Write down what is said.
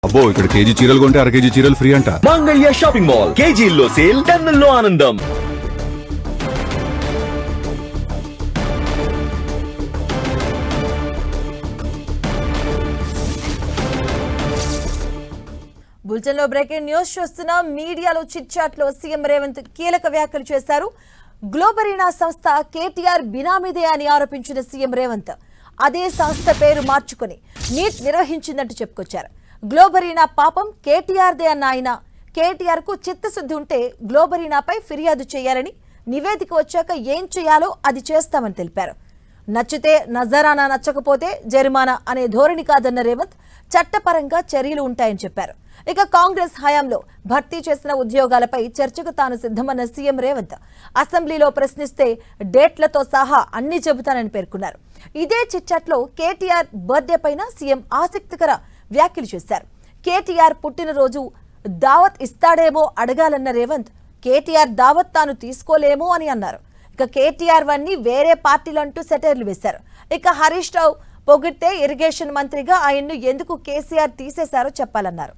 అబ్బో ఇక్కడ కేజీ చీరలు కొంటే అర కేజీ చీరలు ఫ్రీ అంట. మంగళ్య షాపింగ్ మాల్, కేజీల్లో సేల్, టన్నుల్లో ఆనందం. బులెటిన్లో బ్రేకింగ్ న్యూస్ చూస్తున్నాం. మీడియాలో చిట్ చాట్ లో సీఎం రేవంత్ కీలక వ్యాఖ్యలు చేశారు. గ్లోబరీనా సంస్థ కేటీఆర్ బినామీదే అని ఆరోపించిన సీఎం రేవంత్ అదే సంస్థ పేరు మార్చుకుని నీట్ నిర్వహించిందంటూ చెప్పుకొచ్చారు. గ్లోబరీనా పాపం కేటీఆర్దే అన్న ఆయన కేటీఆర్ కు చిత్తశుద్ధి ఉంటే గ్లోబరీనాపై ఫిర్యాదు చేయాలని, నివేదిక వచ్చాక ఏం చేయాలో అది చేస్తామని తెలిపారు. నచ్చితే నజరానా, నచ్చకపోతే జరిమానా అనే ధోరణి కాదన్న రేవంత్ చట్టపరంగా చర్యలు ఉంటాయని చెప్పారు. ఇక కాంగ్రెస్ హయాంలో భర్తీ చేసిన ఉద్యోగాలపై చర్చకు తాను సిద్ధమన్న సీఎం రేవంత్ అసెంబ్లీలో ప్రశ్నిస్తే డేట్లతో సహా అన్ని చెబుతానని పేర్కొన్నారు. ఇదే చిట్చాట్లో కేటీఆర్ బర్త్డే పైన సీఎం ఆసక్తికర వ్యాఖ్యలు చేశారు. కేటీఆర్ పుట్టినరోజు దావత్ ఇస్తాడేమో అడగాలన్న రేవంత్ కేటీఆర్ దావత్ తాను తీసుకోలేమో అని అన్నారు. ఇక కేటీఆర్ వన్ని వేరే పార్టీలంటూ సెటైర్లు వేశారు. ఇక హరీష్ రావు పొగిడితే ఇరిగేషన్ మంత్రిగా ఆయన్ను ఎందుకు కేసీఆర్ తీసేశారో చెప్పాలన్నారు.